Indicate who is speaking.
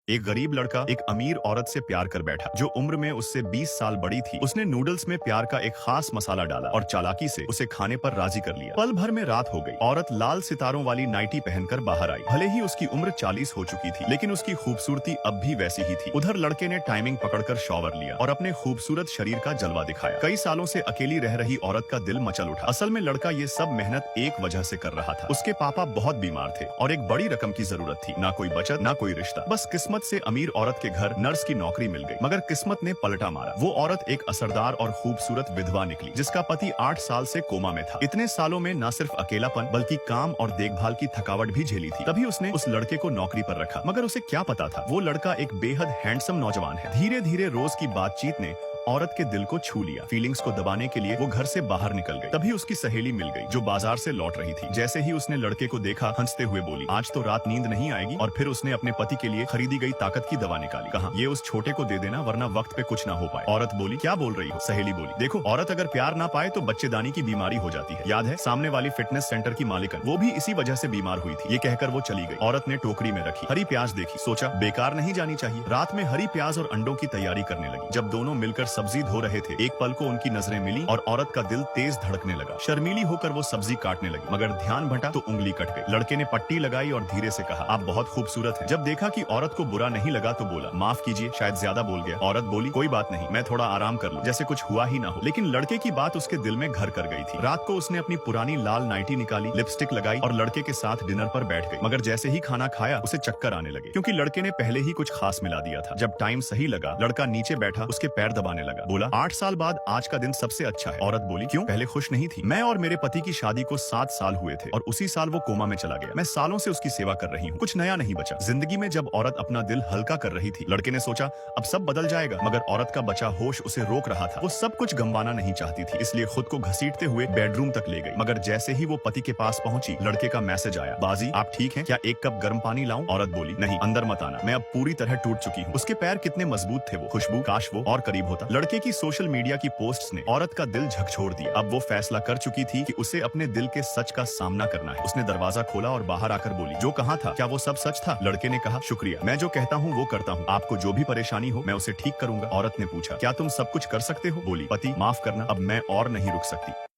Speaker 1: एक गरीब लड़का एक अमीर औरत से प्यार कर बैठा जो उम्र में उससे 20 साल बड़ी थी। उसने नूडल्स में प्यार का एक खास मसाला डाला और चालाकी से उसे खाने पर राजी कर लिया। पल भर में रात हो गई। औरत लाल सितारों वाली नाइटी पहनकर बाहर आई। भले ही उसकी उम्र 40 हो चुकी थी, लेकिन उसकी खूबसूरती अब भी वैसी ही थी। उधर लड़के ने टाइमिंग पकड़कर शॉवर लिया और अपने खूबसूरत शरीर का जलवा दिखाया। कई सालों से अकेली रह रही औरत का दिल मचल उठा। असल में लड़का ये सब मेहनत एक वजह से कर रहा था। उसके पापा बहुत बीमार थे और एक बड़ी रकम की जरूरत थी। ना कोई बचत, ना कोई रिश्ता। बस किस्मत से अमीर औरत के घर नर्स की नौकरी मिल गई। मगर किस्मत ने पलटा मारा। वो औरत एक असरदार और खूबसूरत विधवा निकली, जिसका पति 8 साल से कोमा में था। इतने सालों में न सिर्फ अकेलापन बल्कि काम और देखभाल की थकावट भी झेली थी। तभी उसने उस लड़के को नौकरी पर रखा। मगर उसे क्या पता था, वो लड़का एक बेहद हैंडसम नौजवान है। धीरे धीरे रोज की बातचीत ने औरत के दिल को छू लिया। फीलिंग्स को दबाने के लिए वो घर से बाहर निकल गई। तभी उसकी सहेली मिल गई जो बाजार से लौट रही थी। जैसे ही उसने लड़के को देखा, हंसते हुए बोली, आज तो रात नींद नहीं आएगी। और फिर उसने अपने पति के लिए खरीदी गई ताकत की दवा निकाली। कहा, ये उस छोटे को दे देना, वरना वक्त पे कुछ ना हो पाए। औरत बोली, क्या बोल रही हो? सहेली बोली, देखो, औरत अगर प्यार ना पाए तो बच्चेदानी की बीमारी हो जाती है। याद है सामने वाली फिटनेस सेंटर की मालिकन, वो भी इसी वजह से बीमार हुई थी। ये कहकर वो चली गई। औरत ने टोकरी में रखी हरी प्याज देखी, सोचा बेकार नहीं जानी चाहिए। रात में हरी प्याज और अंडों की तैयारी करने लगी। जब दोनों मिलकर सब्जी धो रहे थे, एक पल को उनकी नजरें मिली और औरत का दिल तेज धड़कने लगा। शर्मीली होकर वो सब्जी काटने लगी, मगर ध्यान भटा तो उंगली कट गई। लड़के ने पट्टी लगाई और धीरे से कहा, आप बहुत खूबसूरत हैं। जब देखा कि औरत को बुरा नहीं लगा तो बोला, माफ कीजिए, शायद ज्यादा बोल गया। औरत बोली, कोई बात नहीं, मैं थोड़ा आराम कर लूं, जैसे कुछ हुआ ही ना हो। लेकिन लड़के की बात उसके दिल में घर कर गई थी। रात को उसने अपनी पुरानी लाल नाइटी निकाली, लिपस्टिक लगाई और लड़के के साथ डिनर पर बैठ गई। मगर जैसे ही खाना खाया, उसे चक्कर आने लगे, क्योंकि लड़के ने पहले ही कुछ खास मिला दिया था। जब टाइम सही लगा, लड़का नीचे बैठा उसके पैर दबाने लगा। बोला, 8 साल बाद आज का दिन सबसे अच्छा है। औरत बोली, क्यों? पहले खुश नहीं थी? मैं और मेरे पति की शादी को 7 साल हुए थे और उसी साल वो कोमा में चला गया। मैं सालों से उसकी सेवा कर रही हूँ, कुछ नया नहीं बचा। जिंदगी में जब औरत अपना दिल हल्का कर रही थी, लड़के ने सोचा अब सब बदल जाएगा। मगर औरत का बचा होश उसे रोक रहा था। वो सब कुछ गंवाना नहीं चाहती थी, इसलिए खुद को घसीटते हुए बेडरूम तक ले गई। मगर जैसे ही वो पति के पास पहुंची, लड़के का मैसेज आया, बाजी आप ठीक हैं? क्या एक कप गर्म पानी लाऊं? औरत बोली, नहीं, अंदर मत आना, मैं अब पूरी तरह टूट चुकी हूँ। उसके पैर कितने मजबूत थे, वो खुशबू, काश वो और करीब होता। लड़के की सोशल मीडिया की पोस्ट्स ने औरत का दिल झकझोर दिया। अब वो फैसला कर चुकी थी कि उसे अपने दिल के सच का सामना करना है। उसने दरवाजा खोला और बाहर आकर बोली, जो कहा था क्या वो सब सच था? लड़के ने कहा, शुक्रिया, मैं जो कहता हूँ वो करता हूँ। आपको जो भी परेशानी हो मैं उसे ठीक करूंगा। औरत ने पूछा, क्या तुम सब कुछ कर सकते हो? बोली, पति माफ करना, अब मैं और नहीं रुक सकती।